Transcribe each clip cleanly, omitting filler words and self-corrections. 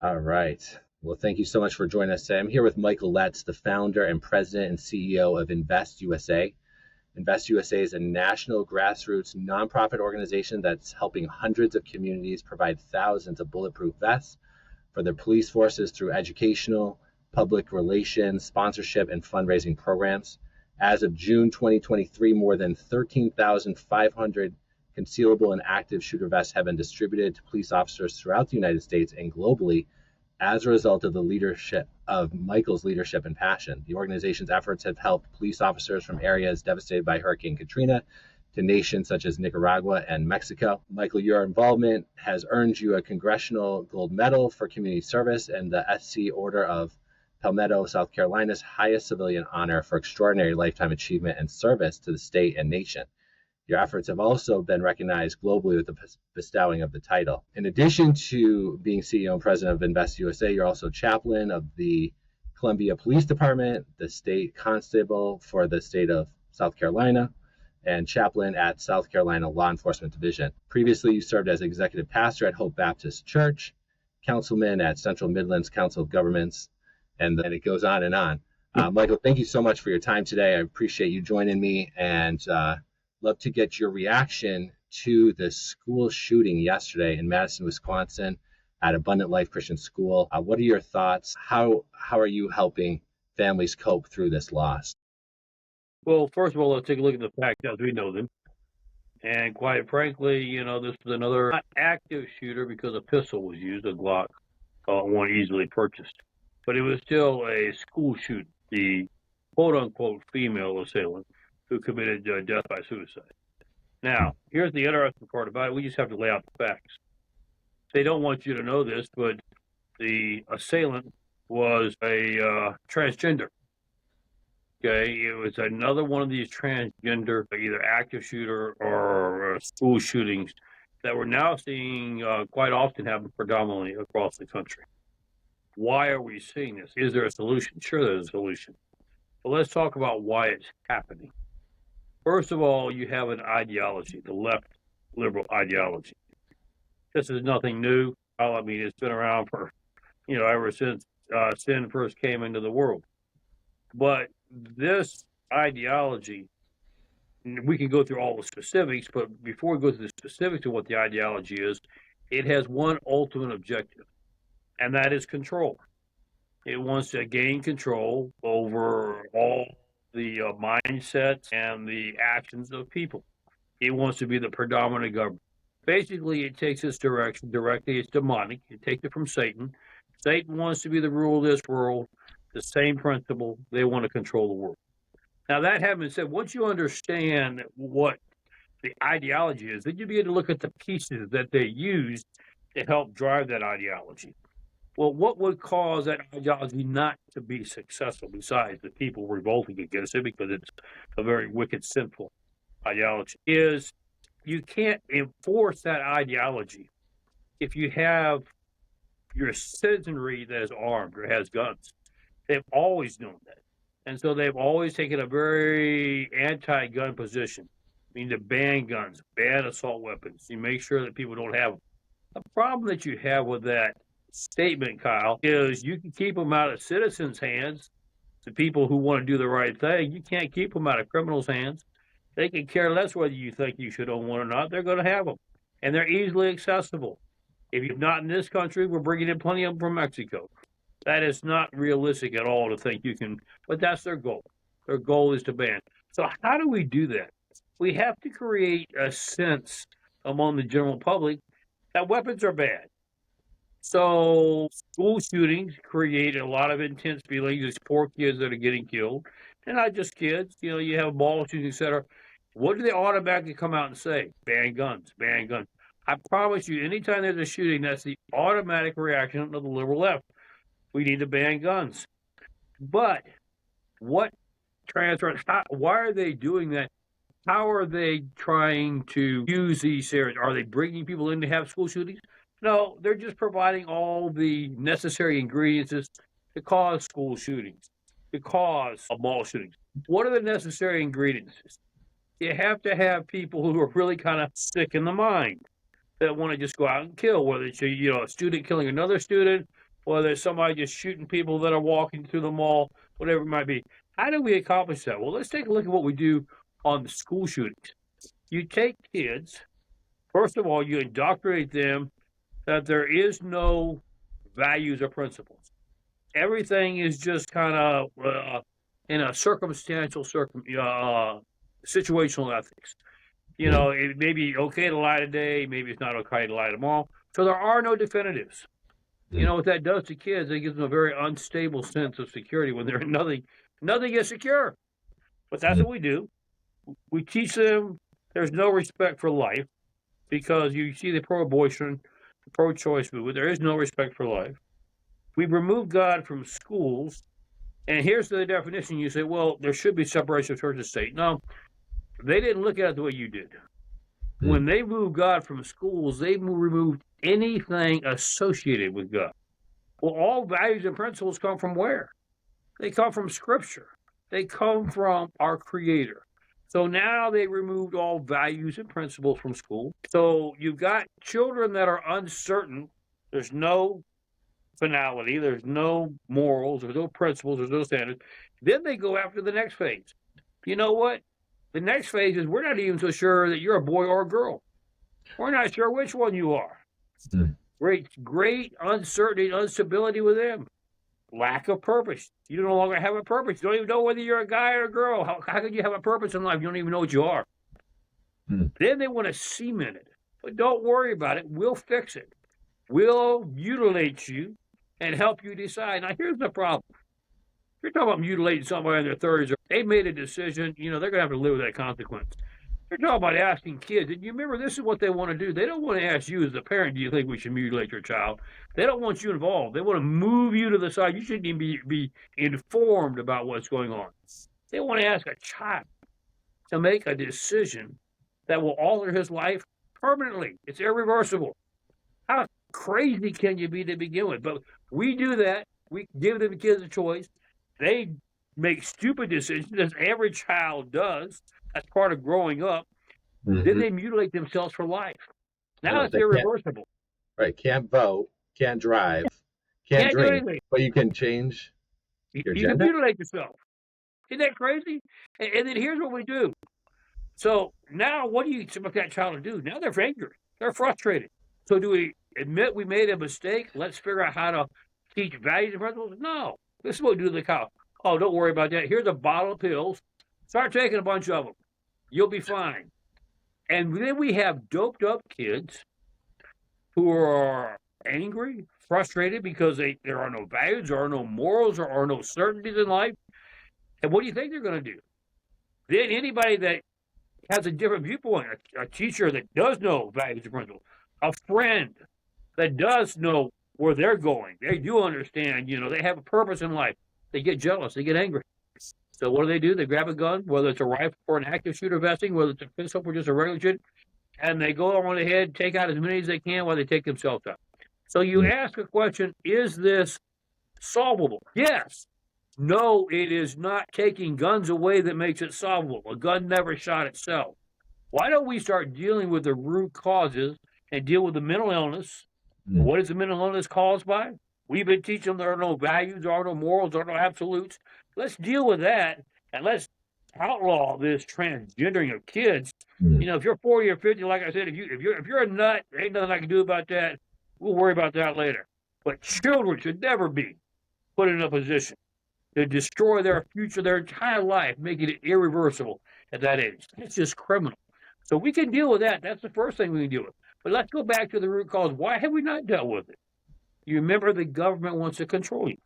All right. Well, thank you so much for joining us today. I'm here with Michael Letts, the founder and president and CEO of InvestUSA. InvestUSA is a national grassroots nonprofit organization that's helping hundreds of communities provide thousands of bulletproof vests for their police forces through educational, public relations, sponsorship, and fundraising programs. As of June 2023, more than 13,500 concealable and active shooter vests have been distributed to police officers throughout the United States and globally as a result of the leadership of Michael's leadership and passion. The organization's efforts have helped police officers from areas devastated by Hurricane Katrina to nations such as Nicaragua and Mexico. Michael, your involvement has earned you a Congressional Gold Medal for Community Service and the SC Order of Palmetto, South Carolina's highest civilian honor for extraordinary lifetime achievement and service to the state and nation. Your efforts have also been recognized globally with the bestowing of the title. In addition to being CEO and president of InvestUSA, you're also chaplain of the Columbia Police Department, the state constable for the state of South Carolina, and chaplain at South Carolina Law Enforcement Division. Previously, you served as executive pastor at Hope Baptist Church, councilman at Central Midlands Council of Governments, and then it goes on and on. Michael, thank you so much for your time today. I appreciate you joining me, and love to get your reaction to the school shooting yesterday in Madison, Wisconsin at Abundant Life Christian School. What are your thoughts? How are you helping families cope through this loss? Well, first of all, let's take a look at the facts as we know them. And quite frankly, this is another not active shooter because a pistol was used, a Glock, one easily purchased. But it was still a school shooting, the quote-unquote female assailant who committed death by suicide. Now, here's the interesting part about it. We just have to lay out the facts. They don't want you to know this, but the assailant was a transgender. Okay, it was another one of these transgender, either active shooter or school shootings that we're now seeing quite often happen predominantly across the country. Why are we seeing this? Is there a solution? Sure, there's a solution. But let's talk about why it's happening. First of all, you have an ideology, the left liberal ideology. This is nothing new. I mean, it's been around for, ever since sin first came into the world. But this ideology, we can go through all the specifics, but before we go through the specifics of what the ideology is, it has one ultimate objective, and that is control. It wants to gain control over all the mindsets and the actions of people. It wants to be the predominant government. Basically, it takes its direction directly. It's demonic. It takes it from Satan. Satan wants to be the ruler of this world. The same principle. They want to control the world. Now, that having been said, once you understand what the ideology is, then you begin to look at the pieces that they use to help drive that ideology. Well, what would cause that ideology not to be successful besides the people revolting against it because it's a very wicked, sinful ideology, is you can't enforce that ideology if you have your citizenry that is armed or has guns. They've always known that. And so they've always taken a very anti-gun position. I mean, to ban guns, ban assault weapons. You make sure that people don't have them. The problem that you have with that statement, Kyle, is you can keep them out of citizens' hands, the people who want to do the right thing. You can't keep them out of criminals' hands. They can care less whether you think you should own one or not. They're going to have them, and they're easily accessible. If you're not in this country, we're bringing in plenty of them from Mexico. That is not realistic at all to think you can, but that's their goal. Their goal is to ban. So how do we do that? We have to create a sense among the general public that weapons are bad. So school shootings create a lot of intense feelings. There's poor kids that are getting killed. And not just kids. You have ball shootings, etc. What do they automatically come out and say? Ban guns, ban guns. I promise you, anytime there's a shooting, that's the automatic reaction of the liberal left. We need to ban guns. But what transfer? Why are they doing that? How are they trying to use these areas? Are they bringing people in to have school shootings? No, they're just providing all the necessary ingredients to cause school shootings, to cause mall shootings. What are the necessary ingredients? You have to have people who are really kind of sick in the mind that want to just go out and kill, whether it's a student killing another student, whether it's somebody just shooting people that are walking through the mall, whatever it might be. How do we accomplish that? Well, let's take a look at what we do on the school shootings. You take kids, first of all, you indoctrinate them that there is no values or principles. Everything is just kind of in a circumstantial, situational ethics. You know, it may be okay to lie today, maybe it's not okay to lie tomorrow. So there are no definitives. You know what that does to kids? It gives them a very unstable sense of security when they're nothing is secure. But that's what we do. We teach them there's no respect for life because you see the pro-abortion, the pro-choice movement. There is no respect for life. We remove God from schools. And here's the definition. You say, well, there should be separation of church and state. No, they didn't look at it the way you did. When they moved God from schools, they removed anything associated with God. Well, all values and principles come from where? They come from Scripture. They come from our Creator. So now they removed all values and principles from school. So you've got children that are uncertain. There's no finality. There's no morals. There's no principles. There's no standards. Then they go after the next phase. You know what? The next phase is we're not even so sure that you're a boy or a girl. We're not sure which one you are. Great uncertainty, instability with them. Lack of purpose. You no longer have a purpose. You don't even know whether you're a guy or a girl. How can you have a purpose in life? You don't even know what you are. Then they want to cement it. But don't worry about it. We'll fix it. We'll mutilate you and help you decide. Now, here's the problem. You're talking about mutilating somebody in their 30s. They made a decision. You know, they're going to have to live with that consequence. You're talking about asking kids. And you remember, this is what they want to do. They don't want to ask you as the parent, do you think we should mutilate your child? They don't want you involved. They want to move you to the side. You shouldn't even be informed about what's going on. They want to ask a child to make a decision that will alter his life permanently. It's irreversible. How crazy can you be to begin with? But we do that. We give the kids a choice. They make stupid decisions, as every child does. That's part of growing up. Then they mutilate themselves for life. Now it's irreversible. Right. Can't vote, can't drive, can't drink, but you can change your gender. You can mutilate yourself. Isn't that crazy? And then here's what we do. So now what do you expect that child to do? Now they're angry. They're frustrated. So do we admit we made a mistake? Let's figure out how to teach values and principles? No. This is what we do to the cow. Oh, don't worry about that. Here's a bottle of pills. Start taking a bunch of them. You'll be fine. And then we have doped up kids who are angry, frustrated because there are no values, there are no morals, there are no certainties in life. And what do you think they're going to do? Then anybody that has a different viewpoint, a teacher that does know values and principles, a friend that does know where they're going, they do understand, you know, they have a purpose in life. They get jealous, they get angry. So what do? They grab a gun, whether it's a rifle or an active shooter vesting, whether it's a pistol or just a regular shooter, and they go on ahead, take out as many as they can while they take themselves out. So you ask a question, is this solvable? Yes. No, it is not taking guns away that makes it solvable. A gun never shot itself. Why don't we start dealing with the root causes and deal with the mental illness? What is the mental illness caused by? We've been teaching them there are no values, there are no morals, there are no absolutes. Let's deal with that, and let's outlaw this transgendering of kids. You know, if you're 40 or 50, like I said, if you're a nut, there ain't nothing I can do about that. We'll worry about that later. But children should never be put in a position to destroy their future, their entire life, making it irreversible at that age. It's just criminal. So we can deal with that. That's the first thing we can deal with. But let's go back to the root cause. Why have we not dealt with it? You remember the government wants to control you.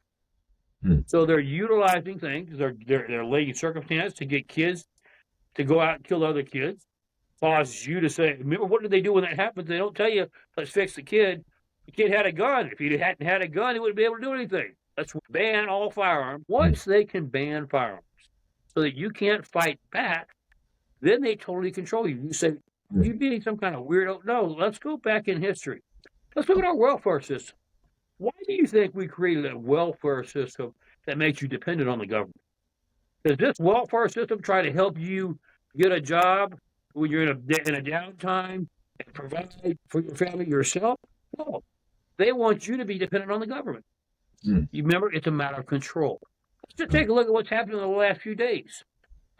So they're utilizing things. They're laying circumstance to get kids to go out and kill other kids. Causes you to say, remember, what did they do when that happens? They don't tell you, let's fix the kid. The kid had a gun. If he hadn't had a gun, he wouldn't be able to do anything. Let's ban all firearms. Once they can ban firearms so that you can't fight back, then they totally control you. You say, you being some kind of weirdo. No, let's go back in history. Let's look at our welfare system. Why do you think we created a welfare system that makes you dependent on the government? Does this welfare system try to help you get a job when you're in a downtime and provide for your family yourself? No. They want you to be dependent on the government. Mm. You remember, it's a matter of control. Let's just take a look at what's happened in the last few days.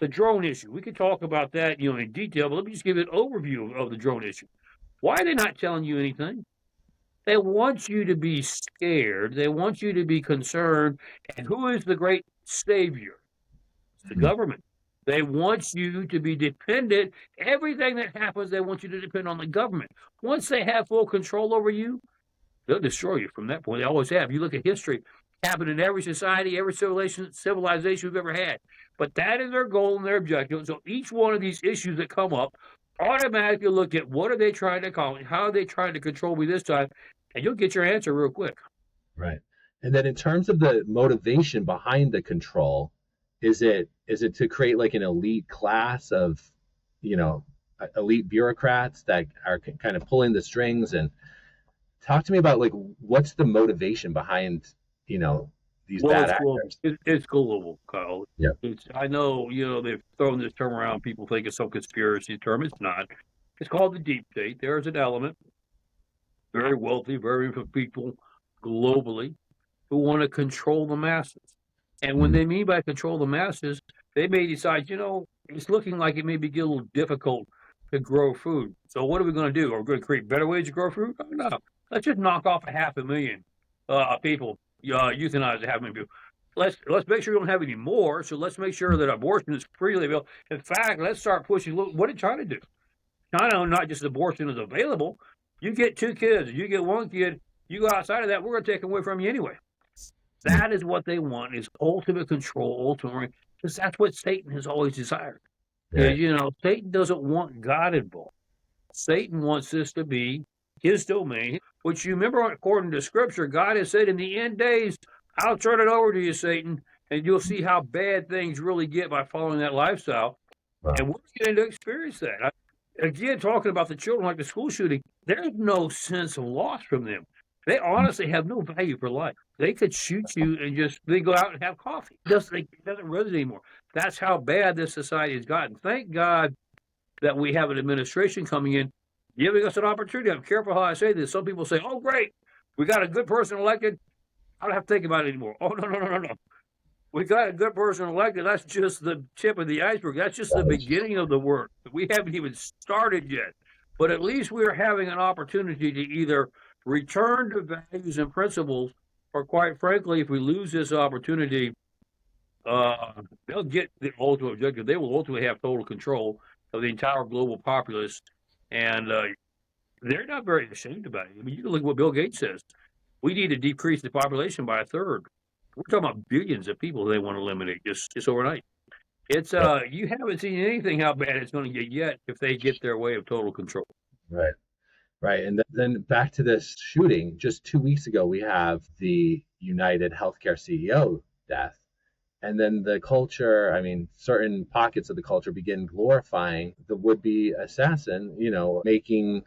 The drone issue. We could talk about that, in detail, but let me just give you an overview of the drone issue. Why are they not telling you anything? They want you to be scared. They want you to be concerned. And who is the great savior? It's the Mm. government. They want you to be dependent. Everything that happens, they want you to depend on the government. Once they have full control over you, they'll destroy you from that point. They always have. You look at history, happened in every society, every civilization we've ever had. But that is their goal and their objective. So each one of these issues that come up, automatically look at what are they trying to accomplish, how are they trying to control me this time, and you'll get your answer real quick. Right. And then in terms of the motivation behind the control, is it to create like an elite class of, elite bureaucrats that are kind of pulling the strings? And talk to me about like what's the motivation behind, these Well, bad it's global. actors? It's global, Kyle. Yeah. I know, they've thrown this term around. People think it's some conspiracy term. It's not. It's called the deep state. There's an element, very wealthy, very influential people globally who want to control the masses. And when Mm. they mean by control the masses, they may decide, it's looking like it may be a little difficult to grow food. So what are we going to do? Are we going to create better ways to grow food? Oh, no. Let's just knock off 500,000 people, euthanize 500,000 people. Let's make sure we don't have any more. So let's make sure that abortion is freely available. In fact, let's start pushing. Look, what did China do? China, not just abortion is available. You get 2 kids, you get 1 kid, you go outside of that, we're going to take them away from you anyway. That is what they want, is ultimate control, ultimately, because that's what Satan has always desired. Yeah. Satan doesn't want God involved. Satan wants this to be his domain, which you remember, according to Scripture, God has said in the end days, I'll turn it over to you, Satan, and you'll see how bad things really get by following that lifestyle. Wow. And we're getting to experience that. Again, talking about the children, like the school shooting, there's no sense of loss from them. They honestly have no value for life. They could shoot you and they go out and have coffee. It doesn't resonate anymore. That's how bad this society has gotten. Thank God that we have an administration coming in, giving us an opportunity. I'm careful how I say this. Some people say, oh, great, we got a good person elected. I don't have to think about it anymore. Oh, no. We got a good person elected. That's just the tip of the iceberg. That's just the beginning of the work. We haven't even started yet. But at least we're having an opportunity to either return to values and principles, or quite frankly, if we lose this opportunity, they'll get the ultimate objective. They will ultimately have total control of the entire global populace. And they're not very ashamed about it. I mean, you can look at what Bill Gates says. We need to decrease the population by 1/3. We're talking about billions of people they want to eliminate just overnight. It's you haven't seen anything how bad it's going to get yet if they get their way of total control. Right. Right. And then back to this shooting, just 2 weeks ago, we have the United Healthcare CEO death. And then the culture, I mean, certain pockets of the culture begin glorifying the would-be assassin, making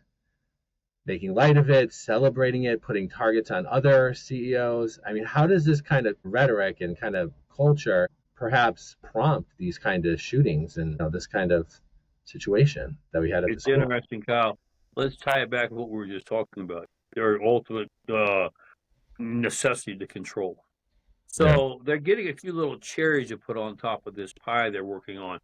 light of it, celebrating it, putting targets on other CEOs. I mean, how does this kind of rhetoric and kind of culture perhaps prompt these kind of shootings and this kind of situation that we had at the school? It's interesting, Kyle. Let's tie it back to what we were just talking about. Their ultimate necessity to control. So they're getting a few little cherries to put on top of this pie they're working on.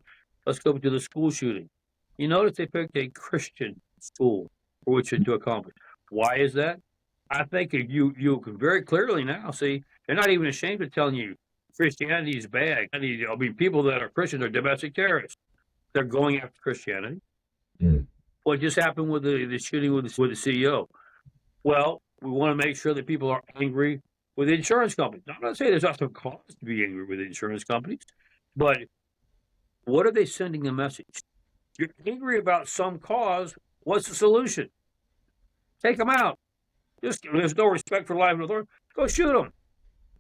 Let's go to the school shooting. You notice they picked a Christian school for which to accomplish. Why is that? I think you can very clearly now see they're not even ashamed of telling you Christianity is bad. I mean, people that are Christians are domestic terrorists. They're going after Christianity. Mm. What just happened with the shooting with the CEO? Well, we want to make sure that people are angry with insurance companies. I'm not saying there's not some cause to be angry with insurance companies, but what are they sending a message? You're angry about some cause. What's the solution? Take them out. There's no respect for life and authority. Go shoot them.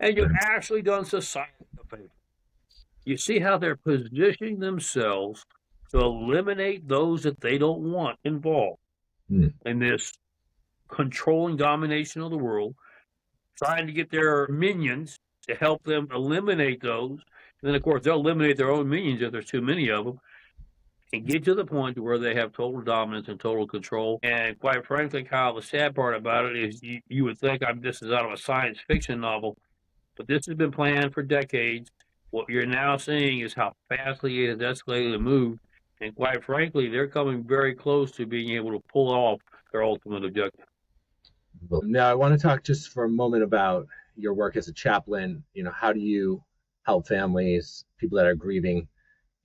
And you've actually done society a favor. You see how they're positioning themselves to eliminate those that they don't want involved in this controlling domination of the world, trying to get their minions to help them eliminate those. And then, of course, they'll eliminate their own minions if there's too many of them, and get to the point where they have total dominance and total control. And quite frankly, Kyle, the sad part about it is you would think this is out of a science fiction novel. But this has been planned for decades. What you're now seeing is how fastly it has escalated and moved. And quite frankly, they're coming very close to being able to pull off their ultimate objective. Now, I want to talk just for a moment about your work as a chaplain. How do you help families, people that are grieving,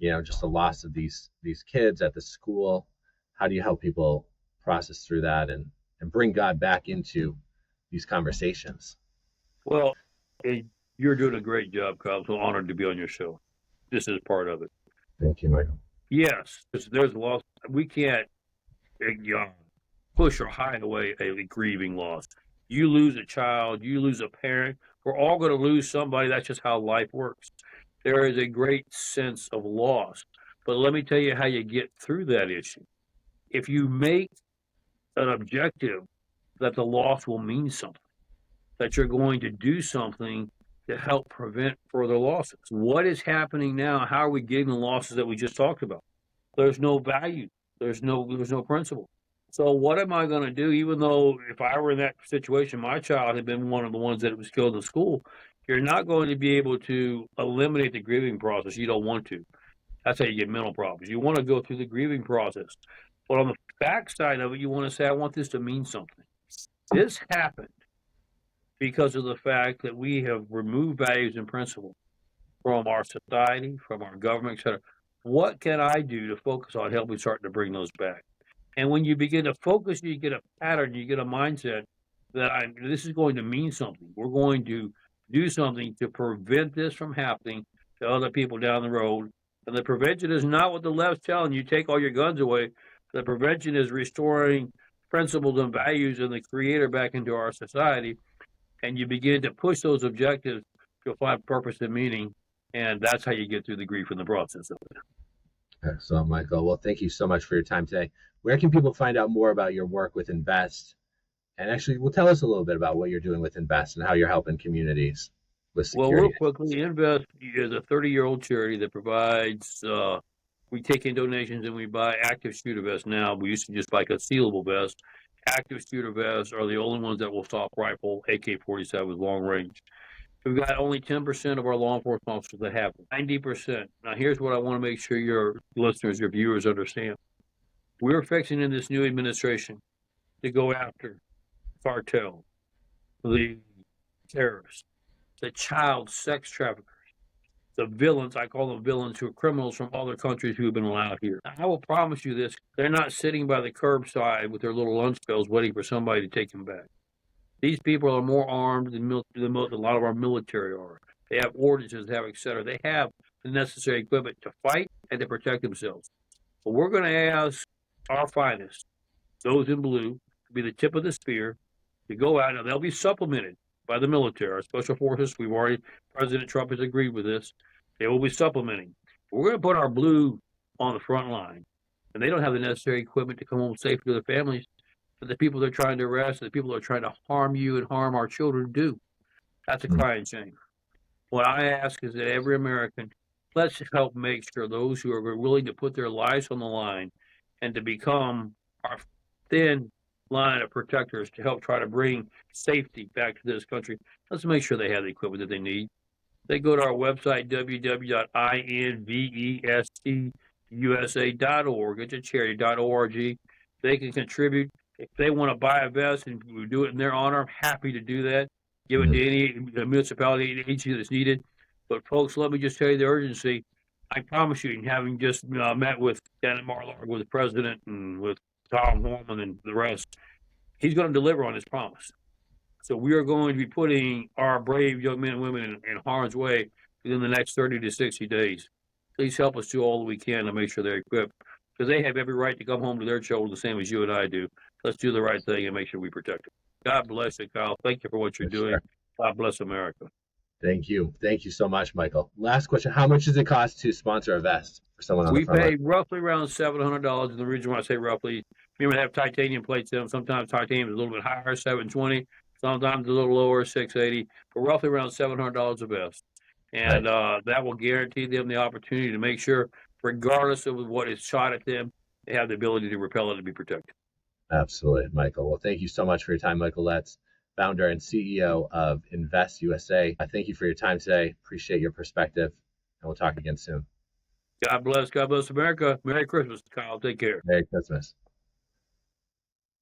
just the loss of these kids at the school? How do you help people process through that and bring God back into these conversations? Well, you're doing a great job, Kyle. I'm so honored to be on your show. This is part of it. Thank you, Michael. Yes, there's a loss. We can't push or hide away a grieving loss. You lose a child, you lose a parent. We're all going to lose somebody. That's just how life works. There is a great sense of loss. But let me tell you how you get through that issue. If you make an objective that the loss will mean something, that you're going to do something to help prevent further losses. What is happening now? How are we getting the losses that we just talked about? There's no value. There's no principle. So what am I going to do? Even though if I were in that situation, my child had been one of the ones that was killed in school, you're not going to be able to eliminate the grieving process. You don't want to. That's how you get mental problems. You want to go through the grieving process. But on the backside of it, you want to say, I want this to mean something. This happened because of the fact that we have removed values and principles from our society, from our government, etc. What can I do to focus on helping start to bring those back? And when you begin to focus, you get a pattern, you get a mindset that this is going to mean something. We're going to do something to prevent this from happening to other people down the road. And the prevention is not what the left's telling you, take all your guns away. The prevention is restoring principles and values and the creator back into our society. And you begin to push those objectives, you'll find purpose and meaning. And that's how you get through the grief in the process of it. Excellent, Michael. Well, thank you so much for your time today. Where can people find out more about your work with Invest? And actually, tell us a little bit about what you're doing with Invest and how you're helping communities with security. Well, real quickly, Invest is a 30-year-old charity that provides, we take in donations and we buy active shooter vests now. We used to just buy concealable vests. Active shooter vests are the only ones that will stop rifle, AK-47 long range. We've got only 10% of our law enforcement officers that have them. 90%. Now, here's what I want to make sure your listeners, your viewers understand. We're fixing in this new administration to go after cartel, the terrorists, the child sex traffickers, the villains. I call them villains who are criminals from other countries who have been allowed here. I will promise you this. They're not sitting by the curbside with their little lunch bells waiting for somebody to take them back. These people are more armed than a lot of our military are. They have ordinances, they have et cetera. They have the necessary equipment to fight and to protect themselves. But we're going to ask our finest, those in blue, to be the tip of the spear, to go out, and they'll be supplemented by the military, our special forces. President Trump has agreed with this. They will be supplementing. We're going to put our blue on the front line, and they don't have the necessary equipment to come home safely to their families. But the people they're trying to arrest, the people that are trying to harm you and harm our children do. That's a crying shame. What I ask is that every American, let's help make sure those who are willing to put their lives on the line and to become our thin line of protectors to help try to bring safety back to this country, let's make sure they have the equipment that they need. They go to our website, www.investusa.org. It's a charity.org. They can contribute. If they want to buy a vest and we do it in their honor, I'm happy to do that. Give it to any municipality, agency that's needed. But folks, let me just tell you the urgency. I promise you, having just met with Janet Marlark, with the president, and with Tom Horman and the rest, he's going to deliver on his promise. So we are going to be putting our brave young men and women in harm's way within the next 30 to 60 days. Please help us do all that we can to make sure they're equipped, because they have every right to come home to their children the same as you and I do. Let's do the right thing and make sure we protect them. God bless you, Kyle. Thank you for what you're doing. Sure. God bless America. Thank you. Thank you so much, Michael. Last question. How much does it cost to sponsor a vest for someone on the front line? We pay roughly around $700. And the reason why I say roughly, we may have titanium plates in them. Sometimes titanium is a little bit higher, $720. Sometimes a little lower, $680. But roughly around $700 a vest. And that will guarantee them the opportunity to make sure, regardless of what is shot at them, they have the ability to repel it and be protected. Absolutely, Michael. Well, thank you so much for your time, Michael Letts, founder and CEO of InvestUSA. I thank you for your time today. Appreciate your perspective, and we'll talk again soon. God bless America. Merry Christmas, Kyle. Take care. Merry Christmas.